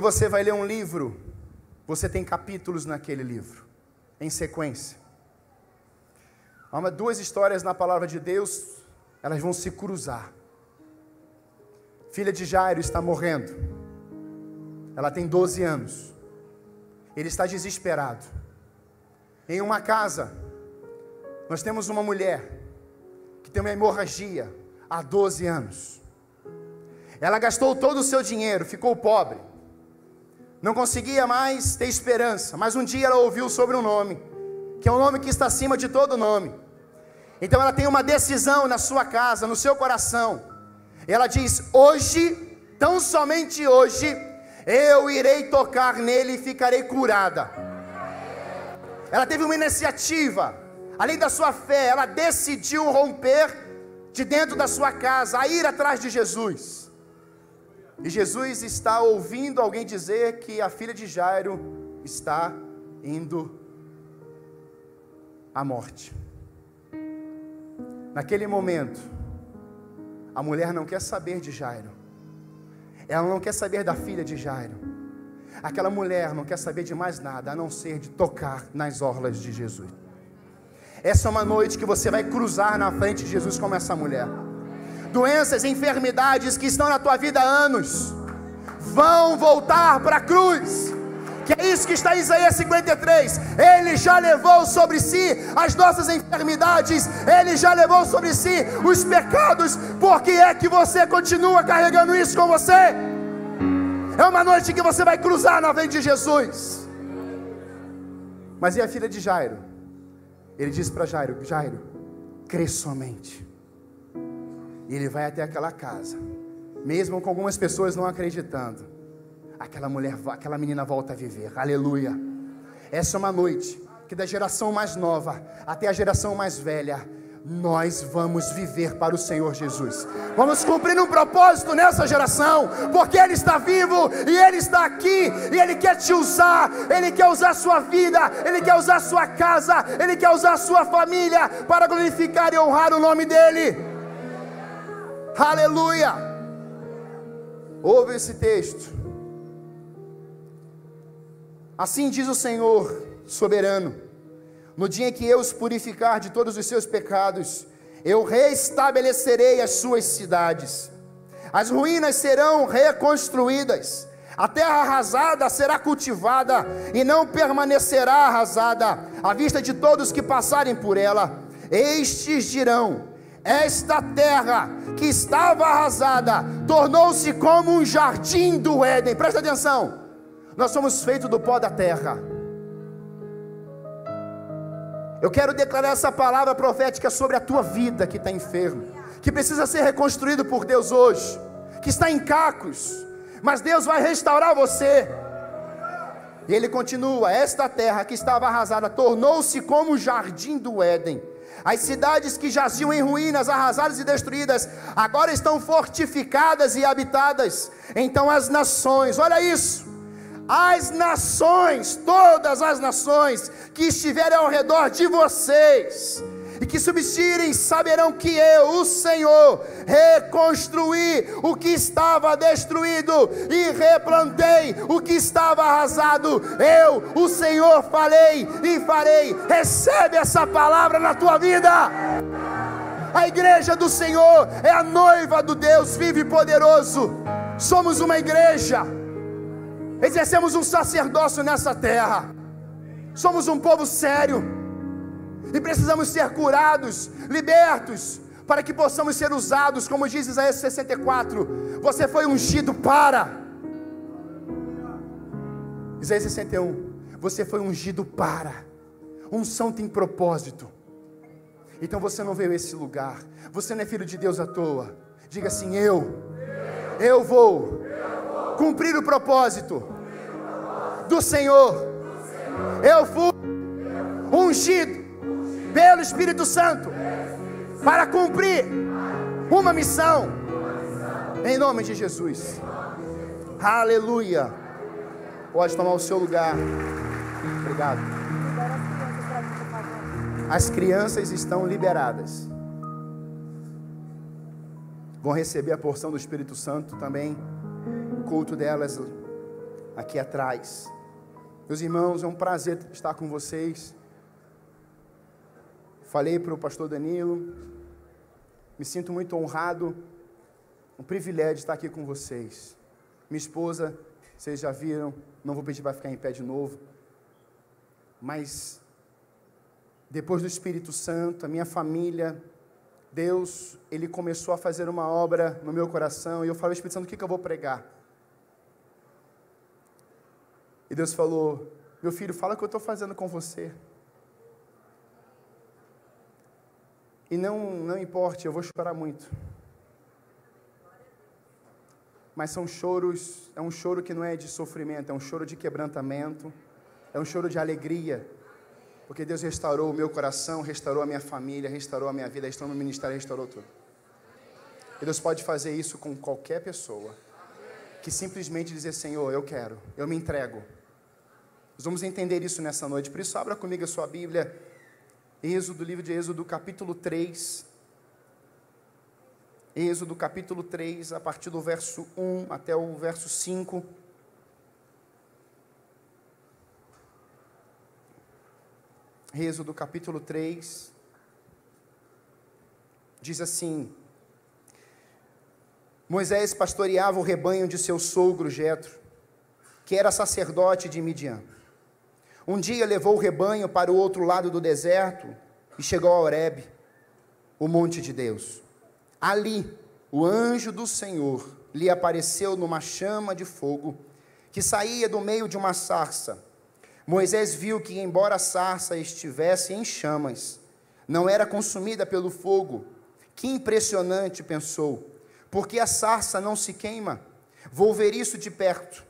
você vai ler um livro, você tem capítulos naquele livro, em sequência. Há duas histórias na palavra de Deus, elas vão se cruzar. Filha de Jairo está morrendo. Ela tem 12 anos. Ele está desesperado. Em uma casa, nós temos uma mulher que tem uma hemorragia há 12 anos. Ela gastou todo o seu dinheiro, ficou pobre. Não conseguia mais ter esperança. Mas um dia ela ouviu sobre um nome, que é um nome que está acima de todo nome. Então ela tem uma decisão na sua casa, no seu coração. Ela diz: hoje, tão somente hoje, eu irei tocar nele e ficarei curada. Ela teve uma iniciativa. Além da sua fé, ela decidiu romper de dentro da sua casa, a ir atrás de Jesus. E Jesus está ouvindo alguém dizer que a filha de Jairo está indo à morte. Naquele momento, a mulher não quer saber de Jairo. Ela não quer saber da filha de Jairo. Aquela mulher não quer saber de mais nada, a não ser de tocar nas orlas de Jesus. Essa é uma noite que você vai cruzar na frente de Jesus como essa mulher. Doenças, enfermidades que estão na tua vida há anos, vão voltar para a cruz. Que é isso que está em Isaías 53. Ele já levou sobre si as nossas enfermidades. Ele já levou sobre si os pecados. Por que é que você continua carregando isso com você? É uma noite que você vai cruzar na frente de Jesus. Mas e a filha de Jairo? Ele disse para Jairo: Jairo, crê somente. E ele vai até aquela casa, mesmo com algumas pessoas não acreditando. Aquela menina volta a viver. Aleluia. Essa é uma noite que da geração mais nova até a geração mais velha, nós vamos viver para o Senhor Jesus. Vamos cumprir um propósito nessa geração, porque Ele está vivo e Ele está aqui, e Ele quer te usar. Ele quer usar a sua vida, Ele quer usar a sua casa, Ele quer usar a sua família para glorificar e honrar o nome dEle. Aleluia. Ouve esse texto. Assim diz o Senhor soberano: no dia em que eu os purificar de todos os seus pecados, eu reestabelecerei as suas cidades. As ruínas serão reconstruídas, a terra arrasada será cultivada e não permanecerá arrasada à vista de todos que passarem por ela. Estes dirão: esta terra que estava arrasada tornou-se como um jardim do Éden. Presta atenção. Nós somos feitos do pó da terra. Eu quero declarar essa palavra profética sobre a tua vida que está enfermo, que precisa ser reconstruído por Deus hoje, que está em cacos, mas Deus vai restaurar você. E ele continua: esta terra que estava arrasada tornou-se como o jardim do Éden. As cidades que jaziam em ruínas, arrasadas e destruídas, agora estão fortificadas e habitadas. Então as nações, olha isso, as nações, todas as nações que estiverem ao redor de vocês e que subsistirem, saberão que eu, o Senhor, reconstruí o que estava destruído e replantei o que estava arrasado. Eu, o Senhor, falei e farei. Recebe essa palavra na tua vida. A igreja do Senhor é a noiva do Deus vivo e poderoso. Somos uma igreja. Exercemos um sacerdócio nessa terra. Somos um povo sério e precisamos ser curados, libertos, para que possamos ser usados, como diz Isaías 64. Você foi ungido para. Isaías 61. Você foi ungido para. Unção tem propósito. Então você não veio a esse lugar. Você não é filho de Deus à toa. Diga assim: eu vou cumprir o propósito do Senhor. Eu fui ungido pelo Espírito Santo para cumprir uma missão, em nome de Jesus. Aleluia. Pode tomar o seu lugar. Obrigado. As crianças estão liberadas. Vão receber a porção do Espírito Santo também. O culto delas aqui atrás. Meus irmãos, é um prazer estar com vocês. Falei para o pastor Danilo, me sinto muito honrado, um privilégio estar aqui com vocês. Minha esposa, vocês já viram, não vou pedir para ficar em pé de novo, mas depois do Espírito Santo, a minha família, Deus, Ele começou a fazer uma obra no meu coração, e eu falei, Espírito Santo, o que eu vou pregar? E Deus falou, meu filho, fala o que eu estou fazendo com você. E não importe, eu vou chorar muito. Mas são choros, é um choro que não é de sofrimento, é um choro de quebrantamento, é um choro de alegria. Porque Deus restaurou o meu coração, restaurou a minha família, restaurou a minha vida, restaurou o meu ministério, restaurou tudo. E Deus pode fazer isso com qualquer pessoa que simplesmente dizer, Senhor, eu quero, eu me entrego. Nós vamos entender isso nessa noite. Por isso, abra comigo a sua Bíblia, livro de Êxodo, capítulo 3. Êxodo, capítulo 3, a partir do verso 1 até o verso 5. Êxodo, capítulo 3, diz assim: Moisés pastoreava o rebanho de seu sogro Jetro, que era sacerdote de Midian. Um dia levou o rebanho para o outro lado do deserto e chegou a Horebe, o monte de Deus. Ali, o anjo do Senhor lhe apareceu numa chama de fogo que saía do meio de uma sarça. Moisés viu que, embora a sarça estivesse em chamas, não era consumida pelo fogo. Que impressionante, pensou, porque a sarça não se queima? Vou ver isso de perto.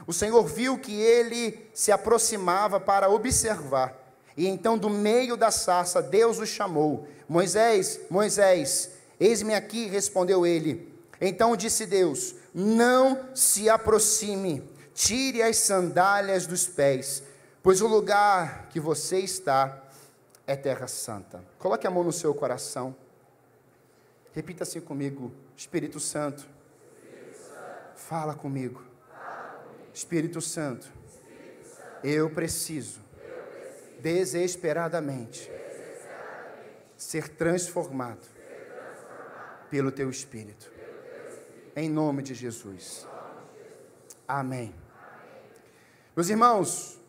O Senhor viu que ele se aproximava para observar, e então do meio da sarça Deus o chamou. Moisés, Moisés, eis-me aqui, respondeu ele. Então disse Deus, não se aproxime, tire as sandálias dos pés, pois o lugar que você está é terra santa. Coloque a mão no seu coração, repita assim comigo, Espírito Santo, fala comigo. Espírito Santo, eu preciso desesperadamente ser transformado pelo Teu Espírito. Em nome de Jesus. Amém. Meus irmãos,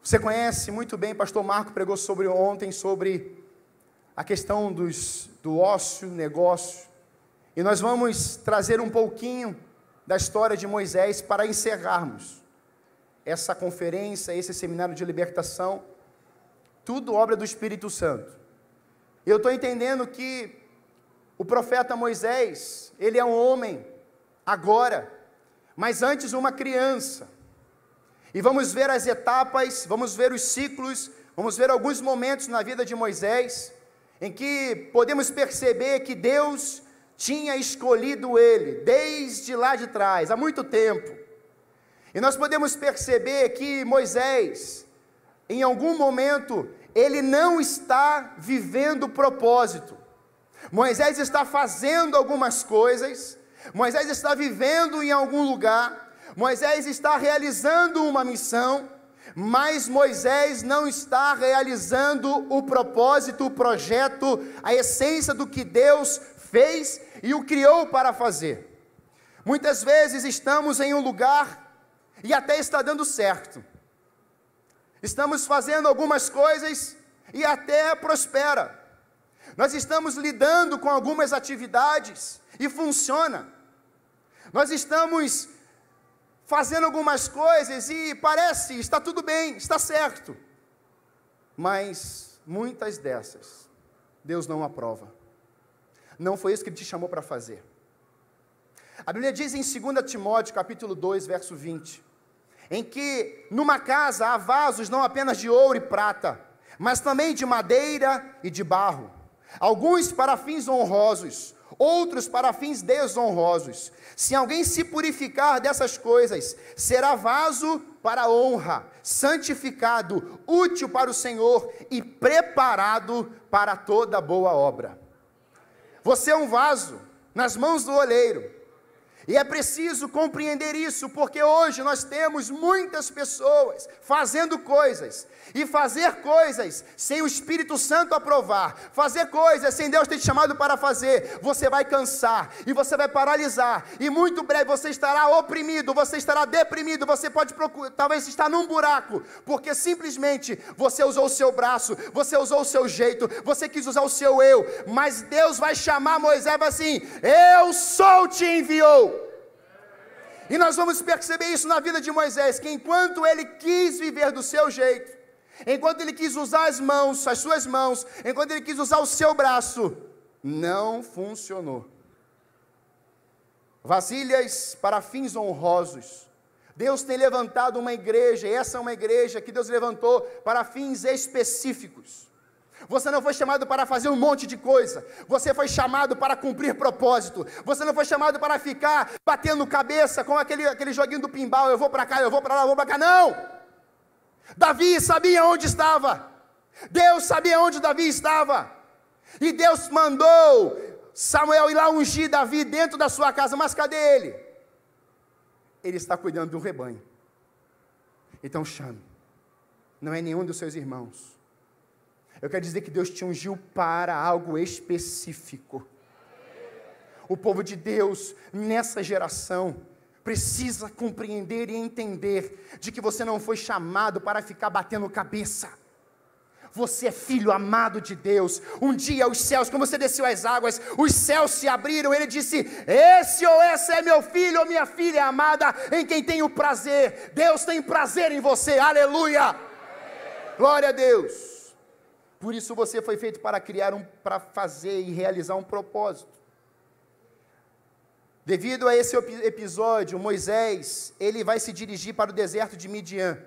você conhece muito bem, pastor Marco pregou ontem sobre a questão do ócio, negócio, e nós vamos trazer um pouquinho da história de Moisés para encerrarmos essa conferência, esse seminário de libertação, tudo obra do Espírito Santo. Eu estou entendendo que o profeta Moisés, ele é um homem agora, mas antes uma criança, e vamos ver as etapas, vamos ver os ciclos, vamos ver alguns momentos na vida de Moisés, em que podemos perceber que Deus tinha escolhido ele, desde lá de trás, há muito tempo. E nós podemos perceber que Moisés, em algum momento, ele não está vivendo o propósito. Moisés está fazendo algumas coisas, Moisés está vivendo em algum lugar, Moisés está realizando uma missão, mas Moisés não está realizando o propósito, o projeto, a essência do que Deus fez e o criou para fazer. Muitas vezes estamos em um lugar e até está dando certo. Estamos fazendo algumas coisas e até prospera. Nós estamos lidando com algumas atividades e funciona. Nós estamos fazendo algumas coisas e parece, está tudo bem, está certo. Mas muitas dessas, Deus não aprova. Não foi isso que Ele te chamou para fazer. A Bíblia diz em 2 Timóteo, capítulo 2, verso 20, em que numa casa há vasos não apenas de ouro e prata, mas também de madeira e de barro, alguns para fins honrosos, outros para fins desonrosos. Se alguém se purificar dessas coisas, será vaso para honra, santificado, útil para o Senhor e preparado para toda boa obra. Você é um vaso nas mãos do oleiro. E é preciso compreender isso, porque hoje nós temos muitas pessoas fazendo coisas, e fazer coisas sem o Espírito Santo aprovar, fazer coisas sem Deus ter te chamado para fazer, você vai cansar, e você vai paralisar, e muito breve você estará oprimido, você estará deprimido, você pode talvez estar num buraco, porque simplesmente você usou o seu braço, você usou o seu jeito, você quis usar o seu eu, mas Deus vai chamar Moisés assim: eu sou te enviou. E nós vamos perceber isso na vida de Moisés, que enquanto ele quis viver do seu jeito, enquanto ele quis usar as suas mãos, enquanto ele quis usar o seu braço, não funcionou. Vasilhas para fins honrosos. Deus tem levantado uma igreja, e essa é uma igreja que Deus levantou para fins específicos. Você não foi chamado para fazer um monte de coisa, você foi chamado para cumprir propósito, você não foi chamado para ficar batendo cabeça com aquele joguinho do pinball, eu vou para cá, eu vou para lá, eu vou para cá, não! Davi sabia onde estava, Deus sabia onde Davi estava, e Deus mandou Samuel ir lá ungir Davi dentro da sua casa, mas cadê ele? Ele está cuidando de um rebanho, então chame, não é nenhum dos seus irmãos. Eu quero dizer que Deus te ungiu para algo específico. O povo de Deus, nessa geração, precisa compreender e entender de que você não foi chamado para ficar batendo cabeça. Você é filho amado de Deus. Um dia os céus, quando você desceu às águas, os céus se abriram, ele disse: esse ou essa é meu filho ou minha filha amada, em quem tenho prazer. Deus tem prazer em você, aleluia! Glória a Deus! Por isso você foi feito para fazer e realizar um propósito. Devido a esse episódio, Moisés, ele vai se dirigir para o deserto de Midian.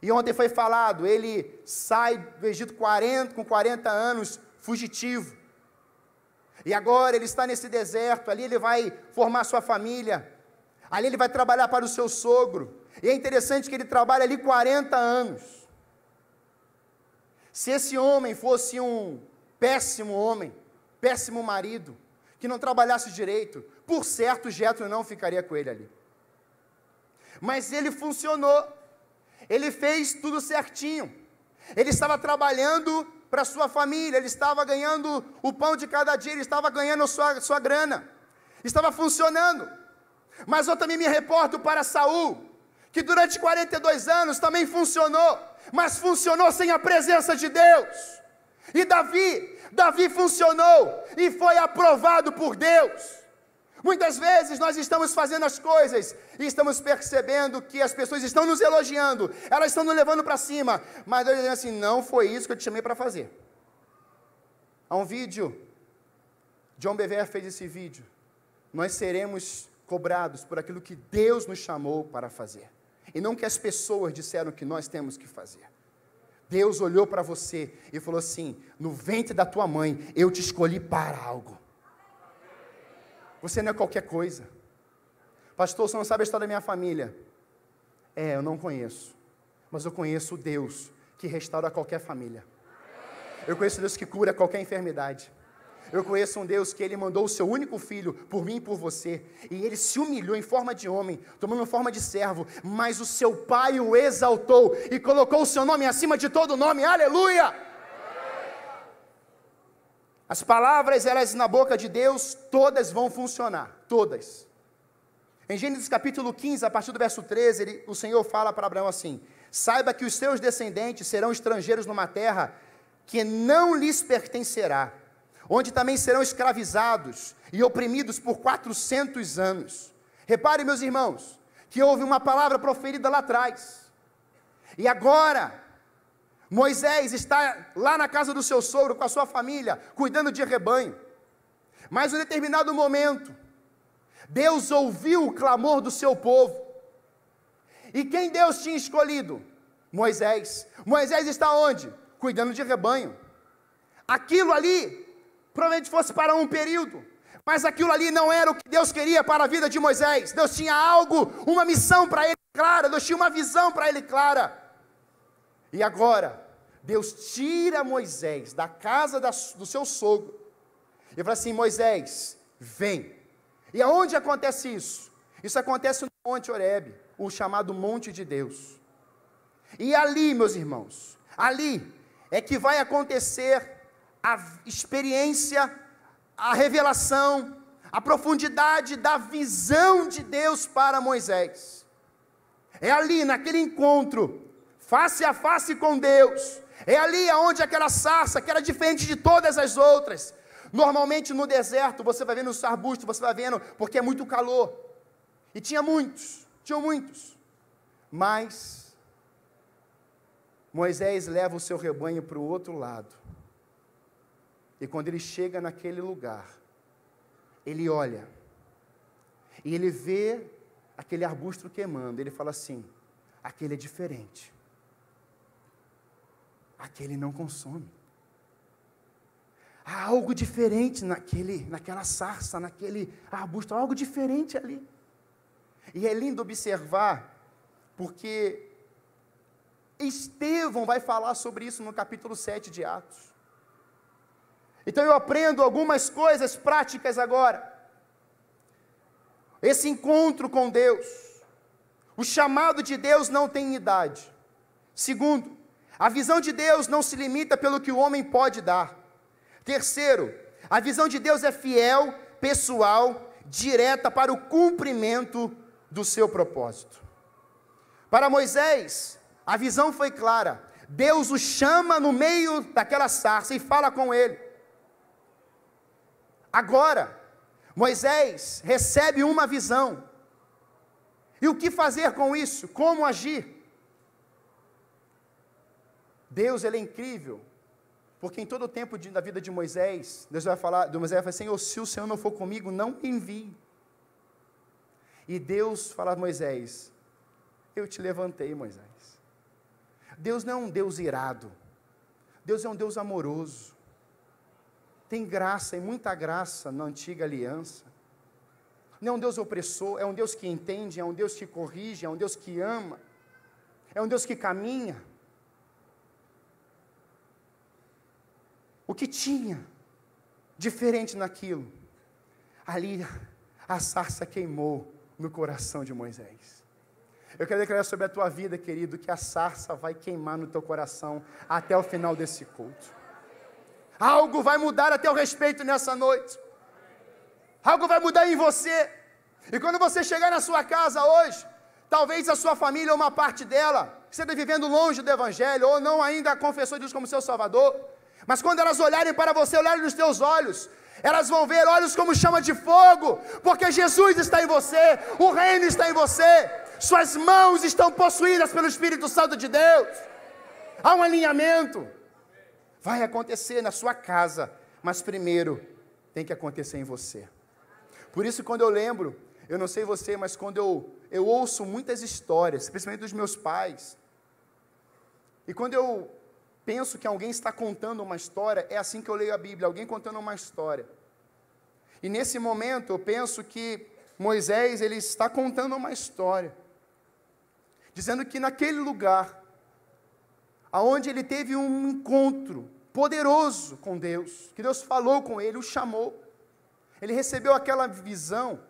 E ontem foi falado, ele sai do Egito com 40 anos, fugitivo. E agora ele está nesse deserto, ali ele vai formar sua família. Ali ele vai trabalhar para o seu sogro. E é interessante que ele trabalha ali 40 anos. Se esse homem fosse um péssimo homem, péssimo marido, que não trabalhasse direito, por certo Jétro não ficaria com ele ali. Mas ele funcionou, ele fez tudo certinho, ele estava trabalhando para sua família, ele estava ganhando o pão de cada dia, ele estava ganhando sua grana, estava funcionando. Mas eu também me reporto para Saul, que durante 42 anos também funcionou, mas funcionou sem a presença de Deus. E Davi funcionou e foi aprovado por Deus. Muitas vezes nós estamos fazendo as coisas e estamos percebendo que as pessoas estão nos elogiando, elas estão nos levando para cima, mas Deus diz assim: não foi isso que eu te chamei para fazer. Há um vídeo, John Bevere fez esse vídeo, nós seremos cobrados por aquilo que Deus nos chamou para fazer, e não que as pessoas disseram que nós temos que fazer. Deus olhou para você e falou assim: no ventre da tua mãe, eu te escolhi para algo. Você não é qualquer coisa. Pastor, você não sabe a história da minha família. Eu não conheço, mas eu conheço o Deus que restaura qualquer família. Eu conheço o Deus que cura qualquer enfermidade. Eu conheço um Deus que Ele mandou o seu único filho por mim e por você, e Ele se humilhou em forma de homem, tomando forma de servo, mas o seu Pai o exaltou e colocou o seu nome acima de todo nome, aleluia! As palavras, elas na boca de Deus, todas vão funcionar, todas. Em Gênesis capítulo 15, a partir do verso 13, o Senhor fala para Abraão assim: saiba que os seus descendentes serão estrangeiros numa terra que não lhes pertencerá, onde também serão escravizados e oprimidos por 400 anos. Repare, meus irmãos, que houve uma palavra proferida lá atrás, e agora Moisés está lá na casa do seu sogro, com a sua família, cuidando de rebanho, mas em um determinado momento, Deus ouviu o clamor do seu povo, e quem Deus tinha escolhido? Moisés. Moisés está onde? Cuidando de rebanho. Aquilo ali provavelmente fosse para um período, mas aquilo ali não era o que Deus queria para a vida de Moisés. Deus tinha algo, uma missão para ele clara, Deus tinha uma visão para ele clara. E agora, Deus tira Moisés da casa do seu sogro, e fala assim: Moisés, vem, E aonde acontece isso? Isso acontece no Monte Horebe, o chamado Monte de Deus. E ali, meus irmãos, ali é que vai acontecer a experiência, a revelação, a profundidade da visão de Deus para Moisés. É ali, naquele encontro, face a face com Deus. É ali onde aquela sarça, que era diferente de todas as outras. Normalmente no deserto, você vai vendo os arbustos, você vai vendo, porque é muito calor. E tinham muitos. Mas Moisés leva o seu rebanho para o outro lado. E quando ele chega naquele lugar, ele olha, e ele vê aquele arbusto queimando. Ele fala assim: aquele é diferente, aquele não consome. Há algo diferente naquela sarça, naquele arbusto, há algo diferente ali. E é lindo observar, porque Estevão vai falar sobre isso no capítulo 7 de Atos. Então eu aprendo algumas coisas práticas agora. Esse encontro com Deus, o chamado de Deus não tem idade. Segundo, a visão de Deus não se limita pelo que o homem pode dar. Terceiro, a visão de Deus é fiel, pessoal, direta para o cumprimento do seu propósito. Para Moisés, a visão foi clara. Deus o chama no meio daquela sarça e fala com ele. Agora, Moisés recebe uma visão. E o que fazer com isso? Como agir? Deus, ele é incrível, porque em todo o tempo da vida de Moisés, Deus vai falar, Moisés vai falar assim: se o Senhor não for comigo, não me envie. E Deus fala a Moisés: eu te levantei, Moisés. Deus não é um Deus irado, Deus é um Deus amoroso. Tem graça e muita graça na antiga aliança. Não é um Deus opressor, é um Deus que entende, é um Deus que corrige, é um Deus que ama, é um Deus que caminha. O que tinha diferente naquilo? Ali a sarça queimou no coração de Moisés. Eu quero declarar sobre a tua vida, querido, que a sarça vai queimar no teu coração até o final desse culto. Algo vai mudar a teu respeito nessa noite. Algo vai mudar em você. E quando você chegar na sua casa hoje, talvez a sua família, uma parte dela, esteja vivendo longe do Evangelho, ou não ainda confessou Jesus como seu Salvador. Mas quando elas olharem para você, olharem nos teus olhos, elas vão ver olhos como chama de fogo, porque Jesus está em você, o reino está em você, suas mãos estão possuídas pelo Espírito Santo de Deus. Há um alinhamento. Vai acontecer na sua casa, mas primeiro tem que acontecer em você. Por isso, quando eu lembro, eu não sei você, mas quando eu ouço muitas histórias, principalmente dos meus pais, e quando eu penso que alguém está contando uma história, é assim que eu leio a Bíblia, alguém contando uma história. E nesse momento eu penso que Moisés, ele está contando uma história, dizendo que naquele lugar, aonde ele teve um encontro poderoso com Deus, que Deus falou com ele, o chamou, ele recebeu aquela visão,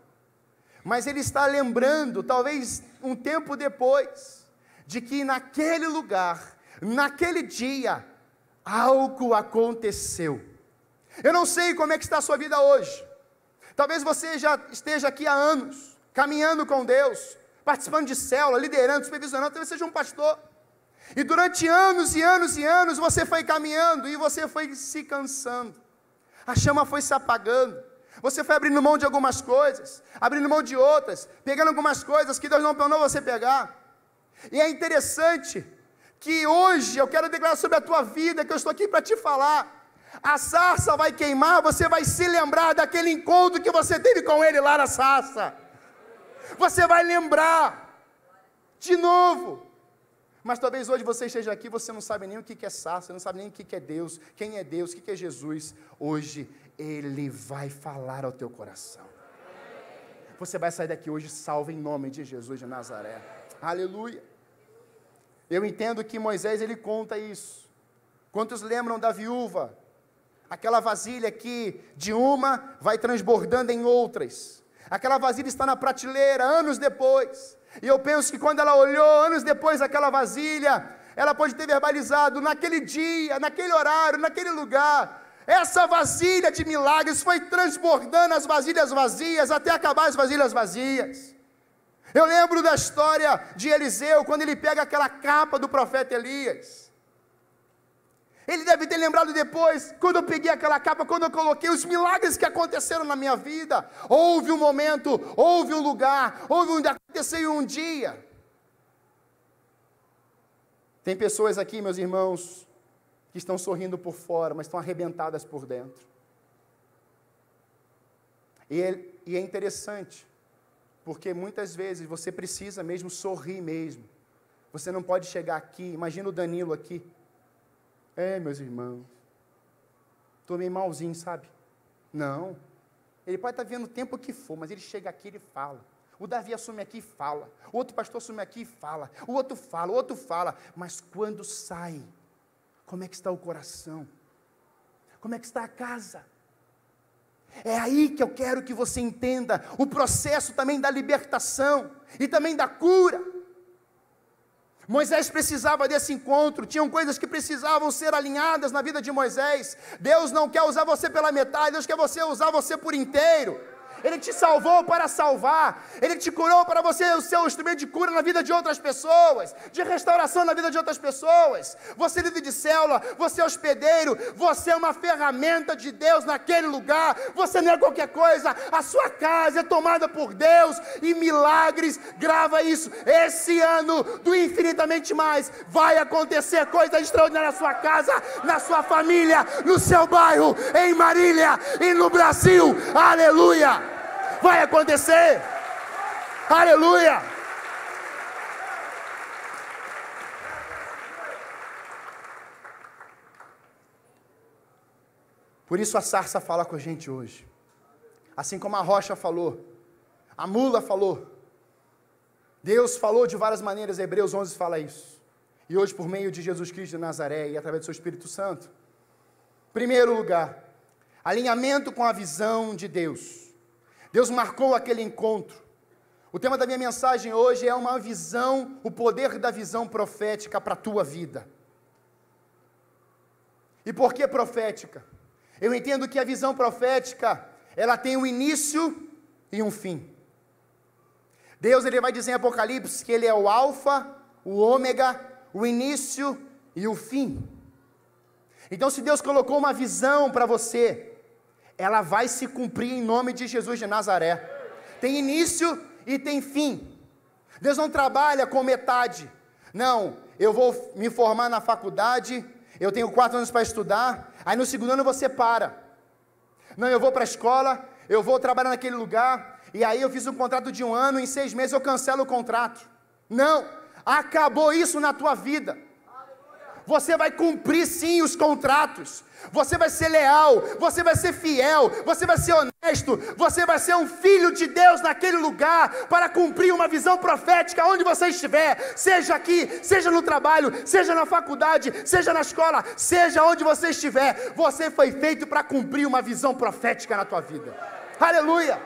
mas ele está lembrando, talvez um tempo depois, de que naquele lugar, naquele dia, algo aconteceu. Eu não sei como é que está a sua vida hoje. Talvez você já esteja aqui há anos, caminhando com Deus, participando de célula, liderando, supervisionando, talvez seja um pastor. E durante anos e anos e anos, você foi caminhando e você foi se cansando. A chama foi se apagando. Você foi abrindo mão de algumas coisas, abrindo mão de outras, pegando algumas coisas que Deus não planou você pegar. E é interessante que hoje eu quero declarar sobre a tua vida, que eu estou aqui para te falar. A sarça vai queimar, você vai se lembrar daquele encontro que você teve com Ele lá na sarça. Você vai lembrar de novo. Mas talvez hoje você esteja aqui, você não sabe nem o que é sarça, não sabe nem o que é Deus, quem é Deus, o que é Jesus. Hoje Ele vai falar ao teu coração. Você vai sair daqui hoje salvo em nome de Jesus de Nazaré. Aleluia. Eu entendo que Moisés, ele conta isso. Quantos lembram da viúva? Aquela vasilha que de uma vai transbordando em outras. Aquela vasilha está na prateleira anos depois. E eu penso que quando ela olhou anos depois aquela vasilha, ela pode ter verbalizado naquele dia, naquele horário, naquele lugar. Essa vasilha de milagres foi transbordando as vasilhas vazias até acabar as vasilhas vazias. Eu lembro da história de Eliseu, quando ele pega aquela capa do profeta Elias. Ele deve ter lembrado depois, quando eu peguei aquela capa, quando eu coloquei os milagres que aconteceram na minha vida. Houve um momento, houve um lugar, aconteceu um dia. Tem pessoas aqui, meus irmãos, que estão sorrindo por fora, mas estão arrebentadas por dentro. E é interessante, porque muitas vezes você precisa mesmo sorrir mesmo. Você não pode chegar aqui, imagina o Danilo aqui. Meus irmãos, estou meio malzinho, sabe? Não, ele pode estar vendo o tempo que for, mas ele chega aqui e ele fala. O Davi assume aqui e fala, o outro pastor assume aqui e fala, o outro fala, mas quando sai, como é que está o coração? Como é que está a casa? É aí que eu quero que você entenda o processo também da libertação e também da cura. Moisés precisava desse encontro, tinham coisas que precisavam ser alinhadas na vida de Moisés. Deus não quer usar você pela metade, Deus quer usar você por inteiro. Ele te salvou para salvar, Ele te curou para você ser o instrumento de cura na vida de outras pessoas, de restauração na vida de outras pessoas. Você é líder de célula, você é hospedeiro, você é uma ferramenta de Deus naquele lugar, você não é qualquer coisa, a sua casa é tomada por Deus, e milagres, grava isso, esse ano do infinitamente mais, vai acontecer coisa extraordinária na sua casa, na sua família, no seu bairro, em Marília e no Brasil, aleluia! Vai acontecer, aleluia. Por isso a sarça fala com a gente hoje, assim como a rocha falou, a mula falou, Deus falou de várias maneiras. Hebreus 11 fala isso, e hoje por meio de Jesus Cristo de Nazaré e através do seu Espírito Santo. Primeiro lugar, alinhamento com a visão de Deus. Deus marcou aquele encontro. O tema da minha mensagem hoje é uma visão, o poder da visão profética para a tua vida. E por que profética? Eu entendo que a visão profética, ela tem um início e um fim. Deus, ele vai dizer em Apocalipse que ele é o alfa, o ômega, o início e o fim. Então, se Deus colocou uma visão para você, ela vai se cumprir em nome de Jesus de Nazaré. Tem início e tem fim. Deus não trabalha com metade. Não, eu vou me formar na faculdade, eu tenho 4 anos para estudar, aí no segundo ano você para. Não, eu vou para a escola, eu vou trabalhar naquele lugar, e aí eu fiz um contrato de 1 ano, em 6 meses eu cancelo o contrato. Não, acabou isso na tua vida. Você vai cumprir sim os contratos, você vai ser leal, você vai ser fiel, você vai ser honesto, você vai ser um filho de Deus naquele lugar, para cumprir uma visão profética onde você estiver, seja aqui, seja no trabalho, seja na faculdade, seja na escola, seja onde você estiver, você foi feito para cumprir uma visão profética na tua vida, aleluia.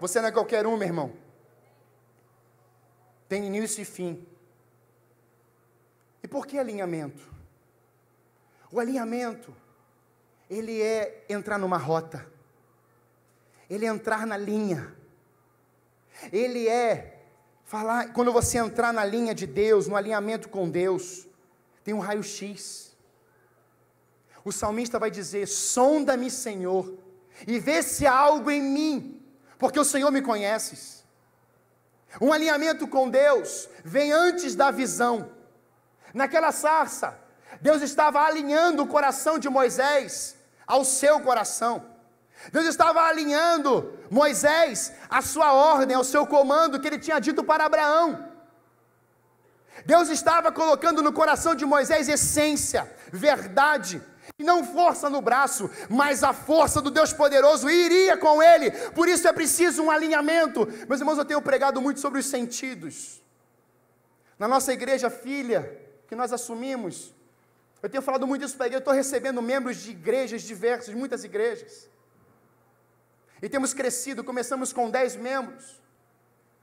Você não é qualquer um, meu irmão, tem início e fim. E por que alinhamento? O alinhamento, ele é entrar numa rota, ele é entrar na linha, ele é falar, quando você entrar na linha de Deus, no alinhamento com Deus, tem um raio-x. O salmista vai dizer: sonda-me, Senhor, e vê se há algo em mim, porque o Senhor me conheces. Um alinhamento com Deus vem antes da visão. Naquela sarça, Deus estava alinhando o coração de Moisés ao seu coração. Deus estava alinhando Moisés à sua ordem, ao seu comando que ele tinha dito para Abraão. Deus estava colocando no coração de Moisés essência, verdade, e não força no braço, mas a força do Deus poderoso iria com ele. Por isso é preciso um alinhamento. Meus irmãos, eu tenho pregado muito sobre os sentidos. Na nossa igreja filha, que nós assumimos, eu tenho falado muito isso para a igreja, eu estou recebendo membros de igrejas diversas, muitas igrejas, E temos crescido, começamos com 10 membros,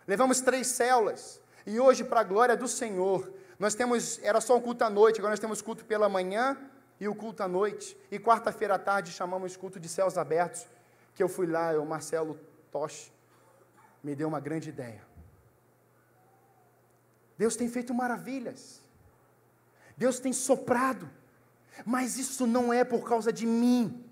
levamos 3 células, e hoje, para a glória do Senhor, nós temos, era só um culto à noite, agora nós temos culto pela manhã e o culto à noite, e quarta-feira à tarde chamamos culto de céus abertos, que eu fui lá, o Marcelo Tosh me deu uma grande ideia. Deus tem feito maravilhas, Deus tem soprado, mas isso não é por causa de mim,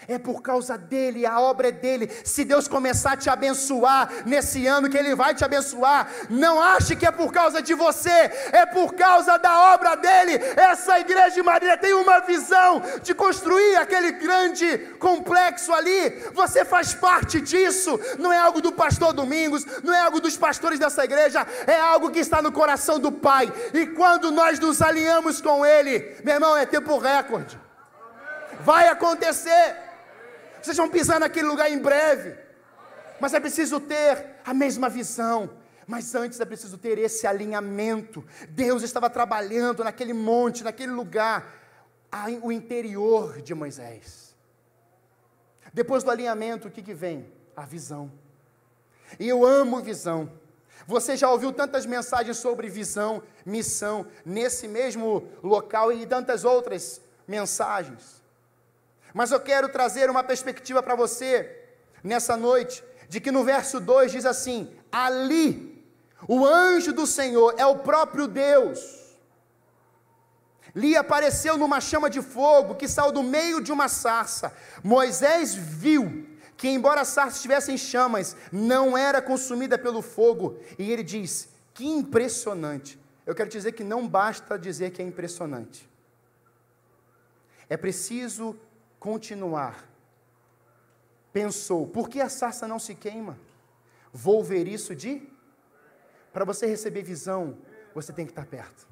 é por causa dEle, a obra é dEle. Se Deus começar a te abençoar nesse ano, que Ele vai te abençoar, não ache que é por causa de você, é por causa da obra dEle. Essa igreja de Marília tem uma visão de construir aquele grande complexo ali, você faz parte disso, não é algo do pastor Domingos, não é algo dos pastores dessa igreja, é algo que está no coração do Pai, e quando nós nos alinhamos com Ele, meu irmão, é tempo recorde, vai acontecer. Vocês vão pisar naquele lugar em breve, mas é preciso ter a mesma visão, mas antes é preciso ter esse alinhamento. Deus estava trabalhando naquele monte, naquele lugar, o interior de Moisés. Depois do alinhamento, o que vem? A visão. E eu amo visão. Você já ouviu tantas mensagens sobre visão, missão, nesse mesmo local e tantas outras mensagens. Mas eu quero trazer uma perspectiva para você, nessa noite, de que no verso 2 diz assim: ali, o anjo do Senhor é o próprio Deus, lhe apareceu numa chama de fogo, que saiu do meio de uma sarça. Moisés viu que, embora a sarça estivesse em chamas, não era consumida pelo fogo, e ele diz: que impressionante. Eu quero dizer que não basta dizer que é impressionante, é preciso continuar. Pensou: por que a sarça não se queima? Vou ver isso de... Para você receber visão, você tem que estar perto.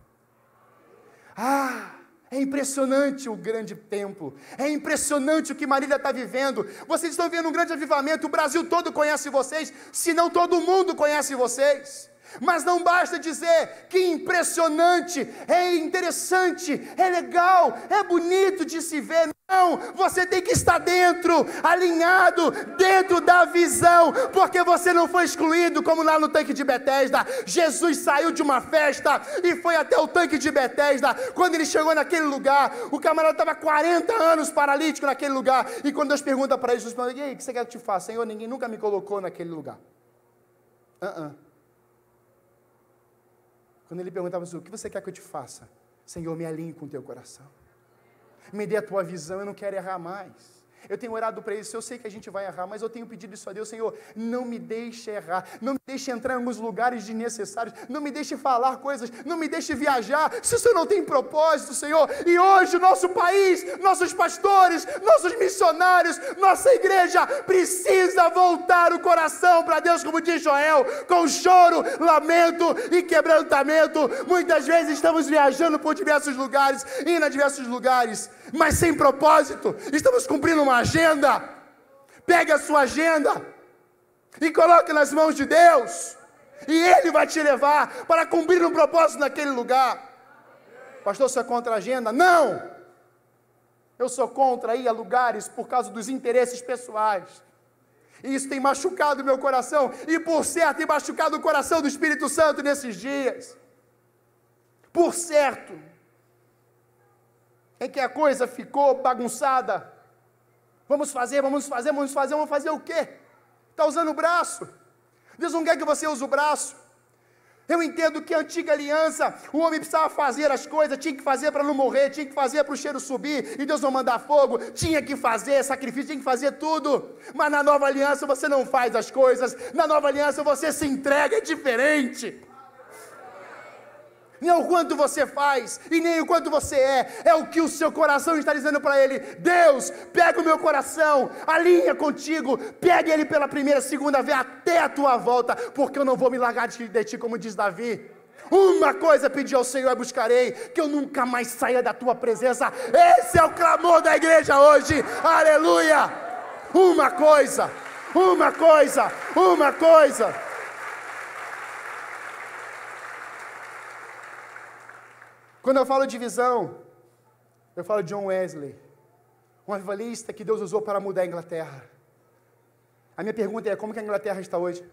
É impressionante o grande templo, é impressionante o que Marília está vivendo. Vocês estão vendo um grande avivamento, o Brasil todo conhece vocês, se não todo mundo conhece vocês. Mas não basta dizer que impressionante, é interessante, é legal, é bonito de se ver. Não, você tem que estar dentro, alinhado, dentro da visão, porque você não foi excluído como lá no tanque de Betesda. Jesus saiu de uma festa e foi até o tanque de Betesda. Quando ele chegou naquele lugar, o camarada estava 40 anos paralítico naquele lugar, e quando Deus pergunta para ele, Jesus fala: e aí, o que você quer que eu te faça? Senhor, ninguém nunca me colocou naquele lugar. Quando ele perguntava: o que você quer que eu te faça? Senhor, me alinhe com o teu coração, me dê a tua visão, eu não quero errar mais. Eu tenho orado para isso, eu sei que a gente vai errar, mas eu tenho pedido isso a Deus: Senhor, não me deixe errar, não me deixe entrar em alguns lugares desnecessários, não me deixe falar coisas, não me deixe viajar, se o Senhor não tem propósito, Senhor. E hoje o nosso país, nossos pastores, nossos missionários, nossa igreja precisa voltar o coração para Deus, como diz Joel, com choro, lamento e quebrantamento. Muitas vezes estamos viajando por diversos lugares, indo a diversos lugares, mas sem propósito. Estamos cumprindo uma agenda. Pegue a sua agenda e coloque nas mãos de Deus, e Ele vai te levar para cumprir um propósito naquele lugar. Pastor, você é contra a agenda? Não! Eu sou contra ir a lugares por causa dos interesses pessoais, e isso tem machucado o meu coração, e por certo tem machucado o coração do Espírito Santo nesses dias. Por certo, é que a coisa ficou bagunçada. Vamos fazer o quê? Está usando o braço. Deus não quer que você use o braço. Eu entendo que a antiga aliança, o homem precisava fazer as coisas, tinha que fazer para não morrer, tinha que fazer para o cheiro subir, e Deus não mandar fogo, tinha que fazer sacrifício, tinha que fazer tudo. Mas na nova aliança você não faz as coisas, na nova aliança você se entrega, é diferente. Nem o quanto você faz, e nem o quanto você é o que o seu coração está dizendo para Ele. Deus, pega o meu coração, alinha contigo, pega ele pela primeira, segunda vez, até a tua volta, porque eu não vou me largar de ti, como diz Davi. Uma coisa pedi ao Senhor e buscarei, que eu nunca mais saia da tua presença. Esse é o clamor da igreja hoje, aleluia. Uma coisa. Quando eu falo de visão, eu falo de John Wesley, um avivalista que Deus usou para mudar a Inglaterra. A minha pergunta é, como que a Inglaterra está hoje?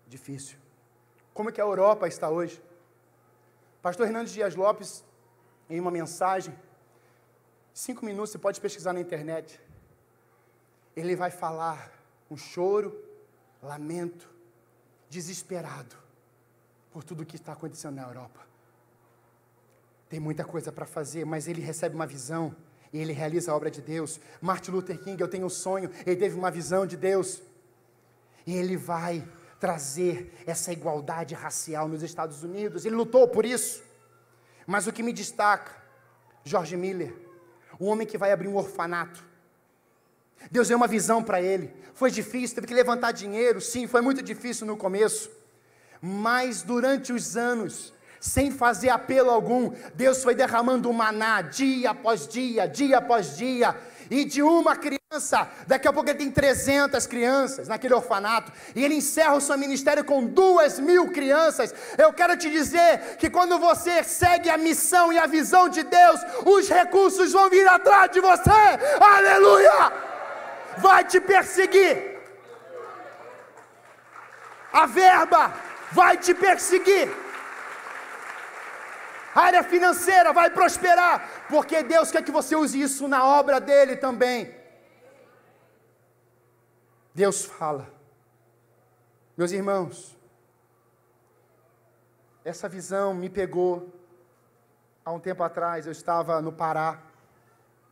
Difícil. Como que a Europa está hoje? Pastor Hernandes Dias Lopes, em uma mensagem, 5 minutos, você pode pesquisar na internet, ele vai falar um choro, lamento, desesperado, por tudo o que está acontecendo na Europa. Tem muita coisa para fazer, mas ele recebe uma visão, e ele realiza a obra de Deus. Martin Luther King, eu tenho um sonho, ele teve uma visão de Deus, e ele vai trazer essa igualdade racial nos Estados Unidos, ele lutou por isso. Mas o que me destaca, George Miller, o homem que vai abrir um orfanato, Deus deu uma visão para ele, foi difícil, teve que levantar dinheiro, sim, foi muito difícil no começo, mas durante os anos, sem fazer apelo algum, Deus foi derramando um maná, dia após dia, dia após dia, e de uma criança, daqui a pouco ele tem 300 crianças naquele orfanato, e ele encerra o seu ministério com 2.000 crianças. Eu quero te dizer que quando você segue a missão e a visão de Deus, os recursos vão vir atrás de você, aleluia! Vai te perseguir, a verba vai te perseguir, a área financeira vai prosperar, porque Deus quer que você use isso na obra dele também. Deus fala. Meus irmãos, essa visão me pegou há um tempo atrás. Eu estava no Pará,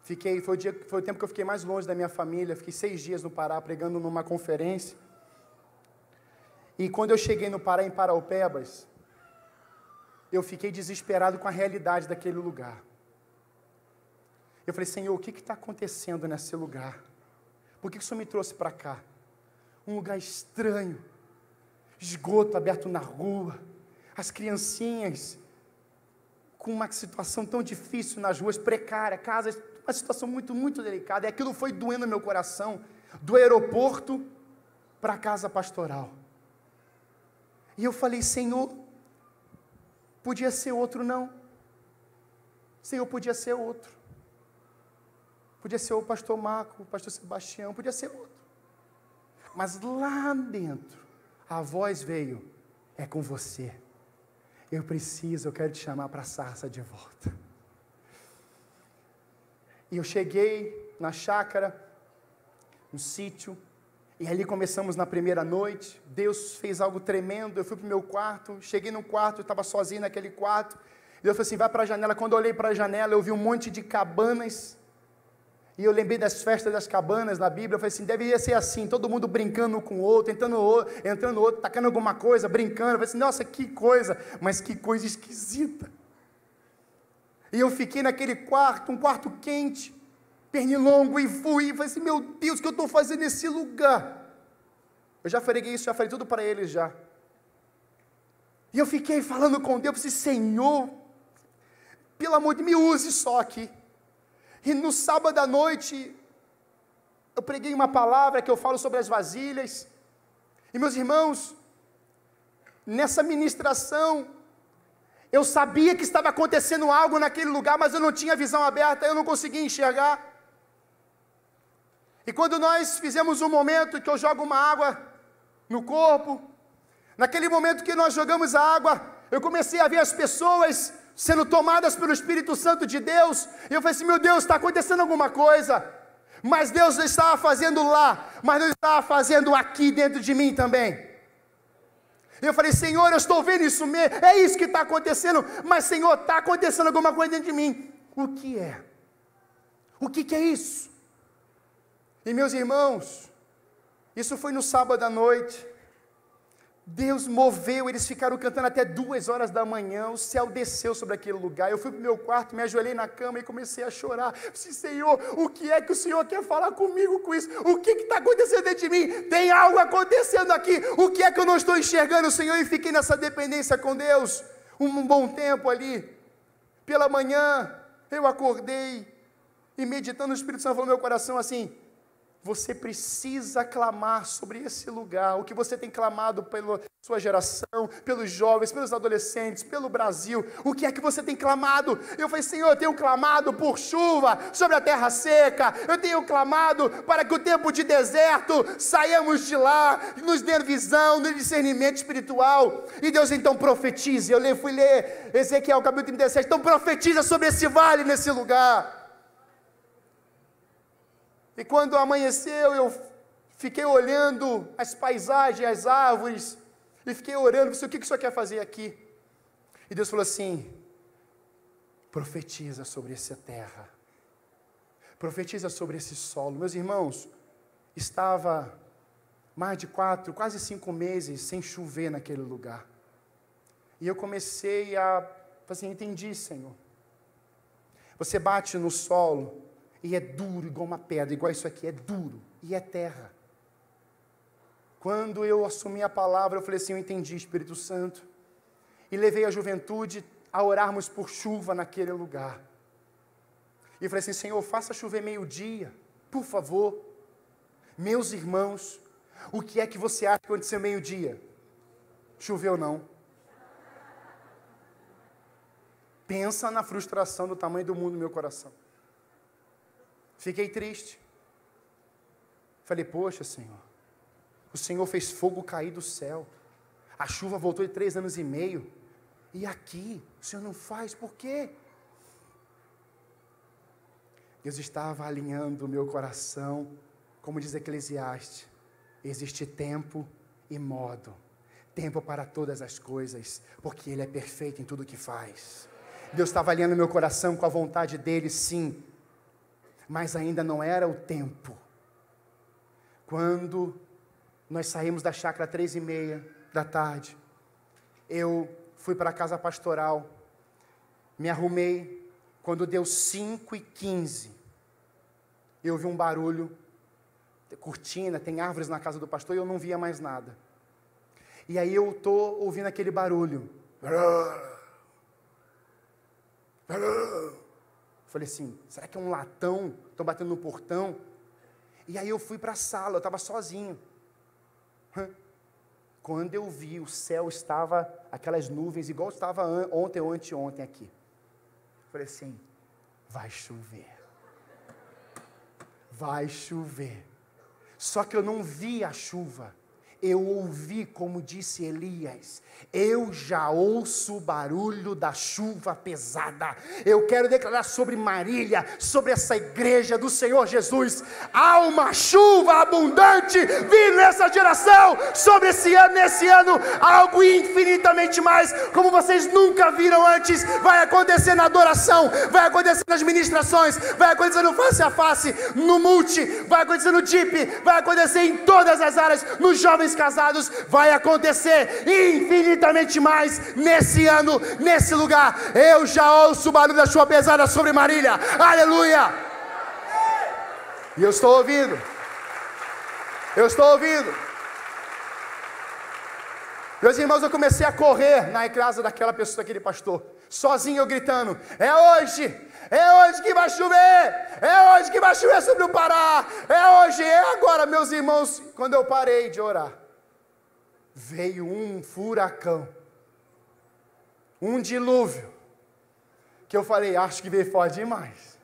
foi o tempo que eu fiquei mais longe da minha família, fiquei 6 dias no Pará, pregando numa conferência, e quando eu cheguei no Pará, em Paraupebas, eu fiquei desesperado com a realidade daquele lugar. Eu falei, Senhor, o que está acontecendo nesse lugar? Por que o Senhor me trouxe para cá? Um lugar estranho, esgoto aberto na rua, as criancinhas com uma situação tão difícil nas ruas, precária, casas, uma situação muito, muito delicada, e aquilo foi doendo no meu coração, do aeroporto para a casa pastoral. E eu falei, Senhor, podia ser outro não, Senhor, podia ser outro, podia ser o pastor Marco, o pastor Sebastião, podia ser outro, mas lá dentro, a voz veio, é com você, eu quero te chamar para a sarça de volta. E eu cheguei na chácara, no sítio, e ali começamos na primeira noite. Deus fez algo tremendo. Eu fui para o meu quarto, cheguei no quarto, eu estava sozinho naquele quarto. Deus falou assim, vai para a janela. Quando eu olhei para a janela, eu vi um monte de cabanas, e eu lembrei das festas das cabanas na Bíblia. Eu falei assim, deveria ser assim, todo mundo brincando um com o outro, entrando no outro, tacando alguma coisa, brincando. Eu falei assim, nossa, que coisa, mas que coisa esquisita. E eu fiquei naquele quarto, um quarto quente, pernilongo, e falei assim, meu Deus, o que eu estou fazendo nesse lugar? Eu já falei isso, já falei tudo para eles já. E eu fiquei falando com Deus, eu falei, Senhor, pelo amor de Deus, me use só aqui. E no sábado à noite, eu preguei uma palavra que eu falo sobre as vasilhas. E meus irmãos, nessa ministração, eu sabia que estava acontecendo algo naquele lugar, mas eu não tinha visão aberta, eu não conseguia enxergar. E quando nós fizemos um momento que eu jogo uma água no corpo, naquele momento que nós jogamos a água, eu comecei a ver as pessoas sendo tomadas pelo Espírito Santo de Deus, e eu falei assim, meu Deus, está acontecendo alguma coisa, mas Deus não estava fazendo lá, mas não estava fazendo aqui dentro de mim também. Eu falei, Senhor, eu estou vendo isso mesmo, é isso que está acontecendo, mas Senhor, está acontecendo alguma coisa dentro de mim. O que é? O que é isso? E meus irmãos, isso foi no sábado à noite, Deus moveu, eles ficaram cantando até 2 horas da manhã, o céu desceu sobre aquele lugar. Eu fui para o meu quarto, me ajoelhei na cama e comecei a chorar. Eu disse, Senhor, o que é que o Senhor quer falar comigo com isso? O que está acontecendo dentro de mim? Tem algo acontecendo aqui, o que é que eu não estou enxergando, Senhor? E fiquei nessa dependência com Deus, um bom tempo ali. Pela manhã, eu acordei, e meditando, o Espírito Santo falou no meu coração assim, você precisa clamar sobre esse lugar, o que você tem clamado pela sua geração, pelos jovens, pelos adolescentes, pelo Brasil, o que é que você tem clamado? Eu falei, Senhor, eu tenho clamado por chuva sobre a terra seca, eu tenho clamado para que o tempo de deserto saiamos de lá, nos dê visão, no discernimento espiritual, e Deus então profetiza. Eu fui ler Ezequiel capítulo 37, então profetiza sobre esse vale, nesse lugar. E quando amanheceu, eu fiquei olhando as paisagens, as árvores, e fiquei orando, o que o Senhor quer fazer aqui? E Deus falou assim, profetiza sobre essa terra, profetiza sobre esse solo. Meus irmãos, estava mais de 4, quase 5 meses sem chover naquele lugar. E eu comecei a falar assim, entendi, Senhor. Você bate no solo, e é duro, igual uma pedra, igual isso aqui, é duro, e é terra. Quando eu assumi a palavra, eu falei assim, eu entendi, Espírito Santo, e levei a juventude a orarmos por chuva naquele lugar. E eu falei assim, Senhor, faça chover meio-dia, por favor. Meus irmãos, o que é que você acha que aconteceu meio-dia? Choveu não. Pensa na frustração do tamanho do mundo no meu coração. Fiquei triste. Falei, poxa, Senhor, o Senhor fez fogo cair do céu. A chuva voltou de 3 anos e meio. E aqui, o Senhor não faz, por quê? Deus estava alinhando o meu coração, como diz Eclesiastes, existe tempo e modo. Tempo para todas as coisas, porque Ele é perfeito em tudo o que faz. Deus estava alinhando o meu coração com a vontade dEle, sim. Mas ainda não era o tempo. Quando nós saímos da chácara 3:30 da tarde, eu fui para a casa pastoral, me arrumei, quando deu 5:15, eu ouvi um barulho, cortina, tem árvores na casa do pastor, e eu não via mais nada. E aí eu estou ouvindo aquele barulho. Falei assim, será que é um latão? Estão batendo no portão? E aí eu fui para a sala, eu estava sozinho. Quando eu vi, o céu estava, aquelas nuvens, igual estava ontem ou anteontem aqui. Falei assim, vai chover. Vai chover. Só que eu não vi a chuva. Eu ouvi, como disse Elias, eu já ouço o barulho da chuva pesada. Eu quero declarar sobre Marília, sobre essa igreja do Senhor Jesus, há uma chuva abundante vindo nessa geração, sobre esse ano, nesse ano, algo infinitamente mais, como vocês nunca viram antes, vai acontecer na adoração, vai acontecer nas ministrações, vai acontecer no face a face, no multi, vai acontecer no DIP, vai acontecer em todas as áreas, nos jovens casados, vai acontecer infinitamente mais nesse ano, nesse lugar. Eu já ouço o barulho da chuva pesada sobre Marília, aleluia, e eu estou ouvindo, meus irmãos. Eu comecei a correr na casa daquela pessoa, daquele pastor, sozinho, eu gritando, é hoje que vai chover, é hoje que vai chover sobre o Pará, é hoje, é agora. Meus irmãos, quando eu parei de orar, veio um furacão, um dilúvio, que eu falei, acho que veio forte demais,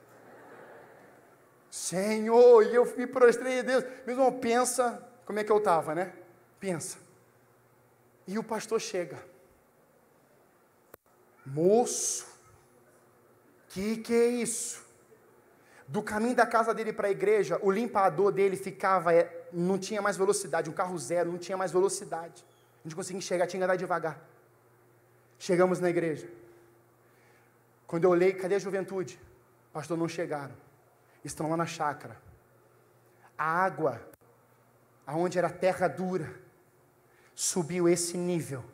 Senhor, e eu me prostrei a Deus. Meu irmão, pensa como é que eu estava, né? Pensa, e o pastor chega, moço, que é isso? Do caminho da casa dele para a igreja, o limpador dele ficava, não tinha mais velocidade, um carro zero, não tinha mais velocidade, a gente conseguia enxergar, tinha que andar devagar. Chegamos na igreja, quando eu olhei, cadê a juventude? Pastor, não chegaram, estão lá na chácara. A água, aonde era terra dura, subiu esse nível.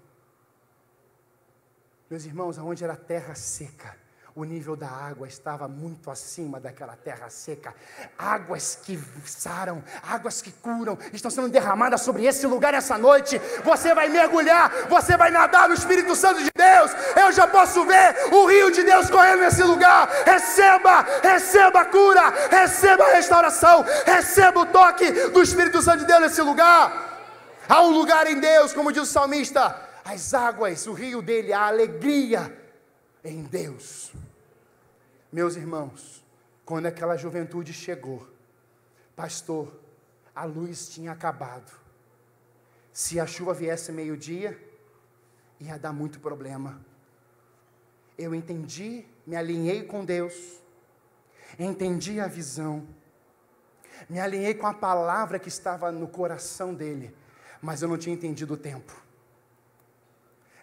Meus irmãos, aonde era terra seca, O nível da água estava muito acima daquela terra seca. Águas que saram, águas que curam, estão sendo derramadas sobre esse lugar essa noite. Você vai mergulhar, você vai nadar no Espírito Santo de Deus. Eu já posso ver o rio de Deus correndo nesse lugar. Receba a cura, receba a restauração, receba o toque do Espírito Santo de Deus nesse lugar. Há um lugar em Deus, como diz o salmista, as águas, o rio dele, a alegria em Deus. Meus irmãos, quando aquela juventude chegou, pastor, a luz tinha acabado. Se a chuva viesse meio-dia, ia dar muito problema. Eu entendi, me alinhei com Deus, entendi a visão, me alinhei com a palavra que estava no coração dele, mas eu não tinha entendido o tempo.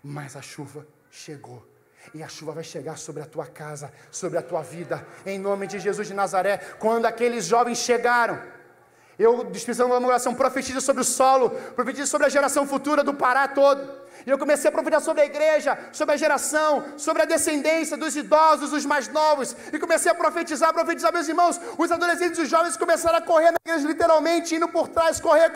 Mas a chuva chegou. E a chuva vai chegar sobre a tua casa, sobre a tua vida, em nome de Jesus de Nazaré. Quando aqueles jovens chegaram, eu, dispensando uma oração, profetizo sobre o solo, profetizo sobre a geração futura do Pará todo. E eu comecei a profetizar sobre a igreja, sobre a geração, sobre a descendência dos idosos, dos mais novos. E comecei a profetizar, meus irmãos. Os adolescentes e os jovens começaram a correr na igreja, literalmente, indo por trás, correr.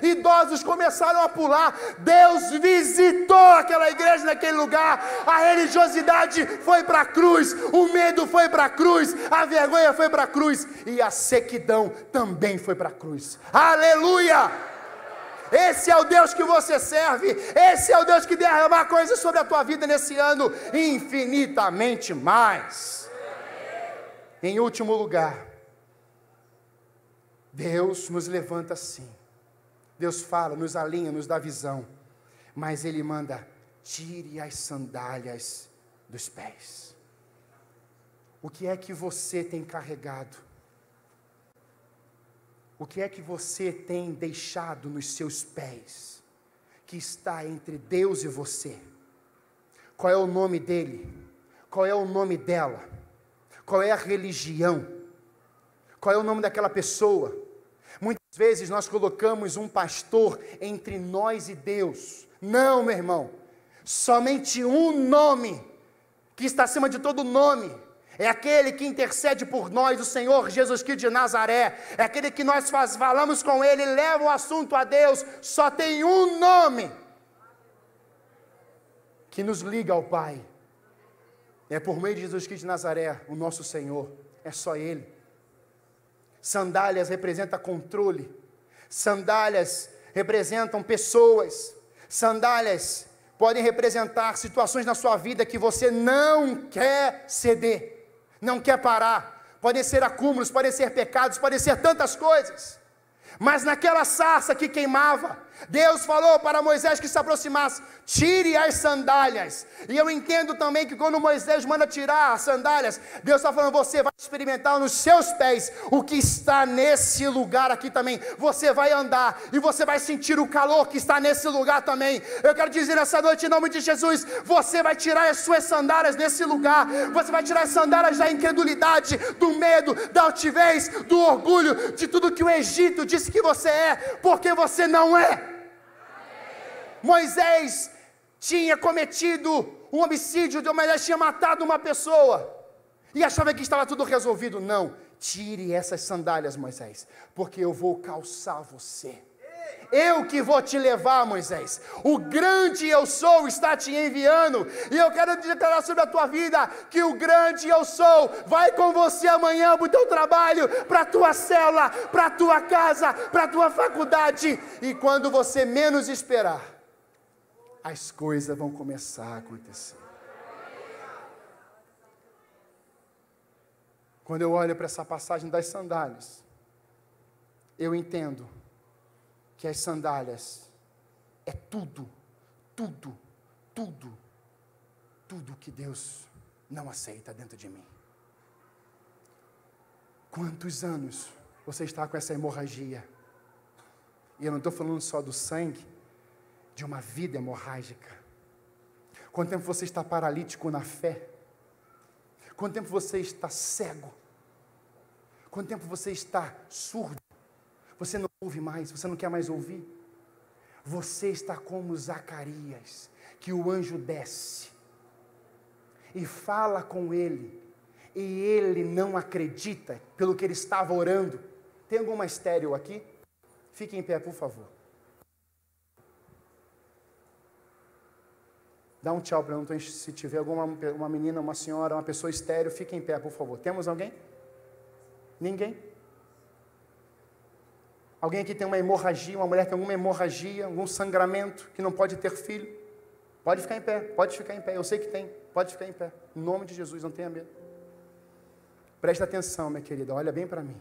Idosos começaram a pular. Deus visitou aquela igreja naquele lugar. A religiosidade foi para a cruz, o medo foi para a cruz, a vergonha foi para a cruz, e a sequidão também foi para a cruz. Aleluia! Esse é o Deus que você serve. Esse é o Deus que derrama coisas sobre a tua vida nesse ano, infinitamente mais. Em último lugar, Deus nos levanta assim. Deus fala, nos alinha, nos dá visão, mas Ele manda: tire as sandálias dos pés. O que é que você tem carregado? O que é que você tem deixado nos seus pés, que está entre Deus e você? Qual é o nome dele? Qual é o nome dela? Qual é a religião? Qual é o nome daquela pessoa? Muitas vezes nós colocamos um pastor entre nós e Deus. Não, meu irmão. Somente um nome, que está acima de todo nome. É aquele que intercede por nós, o Senhor Jesus Cristo de Nazaré. É aquele que nós falamos com Ele, leva o assunto a Deus. Só tem um nome que nos liga ao Pai. É por meio de Jesus Cristo de Nazaré, o nosso Senhor. É só Ele. Sandálias representam controle. Sandálias representam pessoas. Sandálias podem representar situações na sua vida que você não quer ceder. Não quer parar. Podem ser acúmulos, podem ser pecados, podem ser tantas coisas. Mas naquela sarça que queimava, Deus falou para Moisés que se aproximasse: tire as sandálias. E eu entendo também que quando Moisés manda tirar as sandálias, Deus está falando: você vai experimentar nos seus pés o que está nesse lugar aqui também. Você vai andar e você vai sentir o calor que está nesse lugar também. Eu quero dizer nessa noite, em nome de Jesus, você vai tirar as suas sandálias nesse lugar. Você vai tirar as sandálias da incredulidade, do medo, da altivez, do orgulho, de tudo que o Egito disse que você é, porque você não é. Moisés tinha cometido um homicídio, Moisés tinha matado uma pessoa, e achava que estava tudo resolvido. Não, tire essas sandálias, Moisés, porque eu vou calçar você. Eu que vou te levar, Moisés. O grande eu sou está te enviando. E eu quero declarar sobre a tua vida que o grande eu sou vai com você amanhã para o teu trabalho, para a tua célula, para a tua casa, para a tua faculdade. E quando você menos esperar, as coisas vão começar a acontecer. Quando eu olho para essa passagem das sandálias, eu entendo que as sandálias é tudo que Deus não aceita dentro de mim. Quantos anos você está com essa hemorragia? E eu não estou falando só do sangue, de uma vida hemorrágica. Quanto tempo você está paralítico na fé? Quanto tempo você está cego? Quanto tempo você está surdo? Você não ouve mais, você não quer mais ouvir? Você está como Zacarias, que o anjo desce e fala com ele, e ele não acredita pelo que ele estava orando. Tem alguma estéril aqui? Fique em pé, por favor. Dá um tchau para eu, se tiver uma menina, uma senhora, uma pessoa estéril, fique em pé, por favor. Temos alguém? Ninguém? Alguém aqui tem uma hemorragia, uma mulher tem alguma hemorragia, algum sangramento, que não pode ter filho? Pode ficar em pé, pode ficar em pé, eu sei que tem, pode ficar em pé. Em nome de Jesus, não tenha medo. Presta atenção, minha querida, olha bem para mim.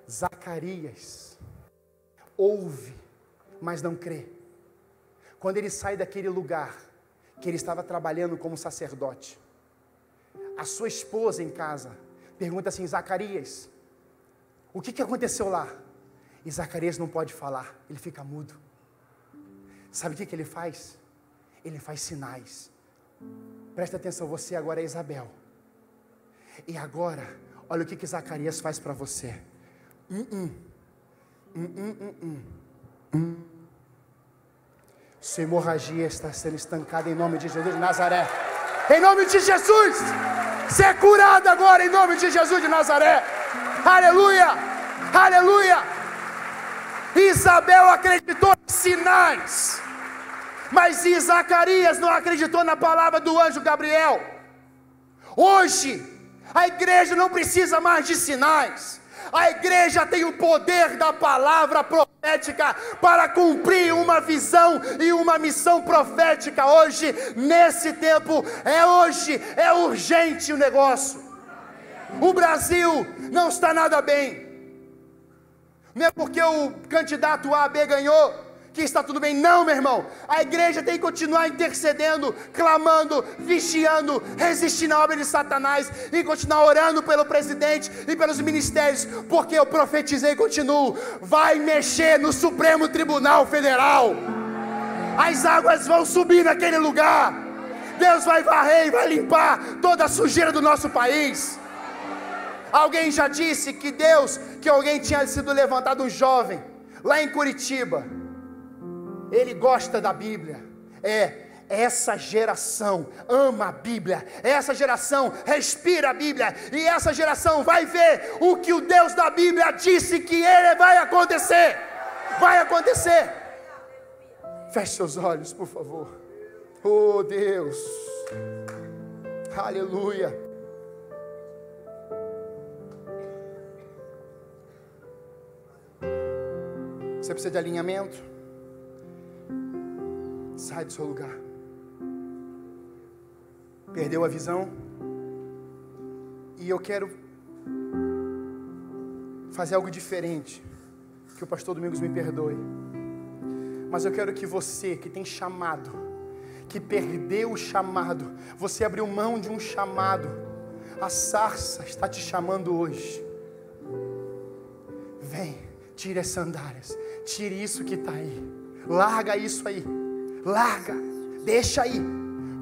Zacarias ouve, mas não crê. Quando ele sai daquele lugar, que ele estava trabalhando como sacerdote, a sua esposa em casa pergunta assim: Zacarias, o que aconteceu lá? E Zacarias não pode falar, ele fica mudo. Sabe o que ele faz? Ele faz sinais. Presta atenção, você agora é Isabel. E agora, olha o que Zacarias faz para você. Sua hemorragia está sendo estancada em nome de Jesus de Nazaré. Em nome de Jesus! Ser curado agora em nome de Jesus de Nazaré. Aleluia! Aleluia! Isabel acreditou em sinais, mas Zacarias não acreditou na palavra do anjo Gabriel. Hoje, a igreja não precisa mais de sinais. A igreja tem o poder da palavra profética para cumprir uma visão e uma missão profética. Hoje, nesse tempo, é urgente o negócio. O Brasil não está nada bem. Não é porque o candidato A, B ganhou que está tudo bem. Não, meu irmão. A igreja tem que continuar intercedendo, clamando, vigiando, resistindo à obra de Satanás e continuar orando pelo presidente e pelos ministérios, porque eu profetizei e continuo. Vai mexer no Supremo Tribunal Federal. As águas vão subir naquele lugar. Deus vai varrer e vai limpar toda a sujeira do nosso país. Alguém já disse que alguém tinha sido levantado, um jovem, lá em Curitiba. Ele gosta da Bíblia. Essa geração ama a Bíblia. Essa geração respira a Bíblia. E essa geração vai ver o que o Deus da Bíblia disse que vai acontecer. Vai acontecer. Feche seus olhos, por favor. Oh Deus. Aleluia. Você precisa de alinhamento? Sai do seu lugar. Perdeu a visão? E eu quero fazer algo diferente. Que o pastor Domingos me perdoe. Mas eu quero que você que tem chamado, que perdeu o chamado, você abriu mão de um chamado, a sarça está te chamando hoje. Vem, tire as sandálias, tire isso que está aí, larga isso aí, larga, deixa aí,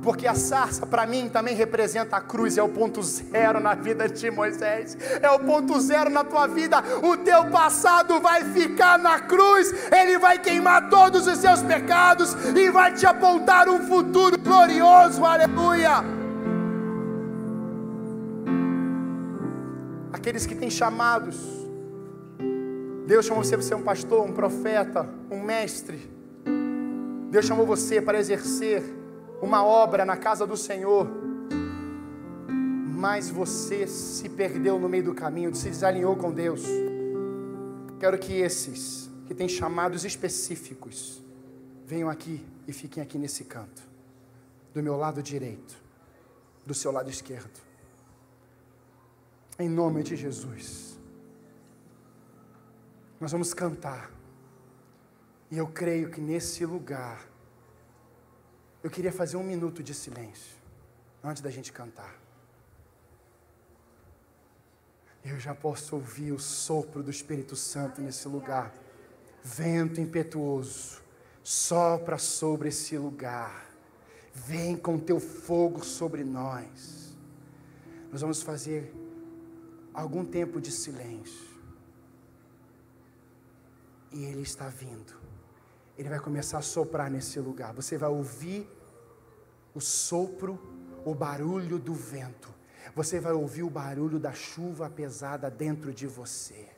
porque a sarça para mim também representa a cruz, é o ponto zero na vida de Moisés, é o ponto zero na tua vida. O teu passado vai ficar na cruz, ele vai queimar todos os seus pecados e vai te apontar um futuro glorioso, aleluia. Aqueles que têm chamados, Deus chamou você para ser um pastor, um profeta, um mestre. Deus chamou você para exercer uma obra na casa do Senhor. Mas você se perdeu no meio do caminho, se desalinhou com Deus. Quero que esses que têm chamados específicos venham aqui e fiquem aqui nesse canto, do meu lado direito, do seu lado esquerdo. Em nome de Jesus. Nós vamos cantar. E eu creio que nesse lugar, eu queria fazer 1 minuto de silêncio, antes da gente cantar. Eu já posso ouvir o sopro do Espírito Santo nesse lugar. Vento impetuoso, sopra sobre esse lugar. Vem com teu fogo sobre nós. Nós vamos fazer algum tempo de silêncio. E Ele está vindo. Ele vai começar a soprar nesse lugar. Você vai ouvir o sopro, o barulho do vento. Você vai ouvir o barulho da chuva pesada dentro de você.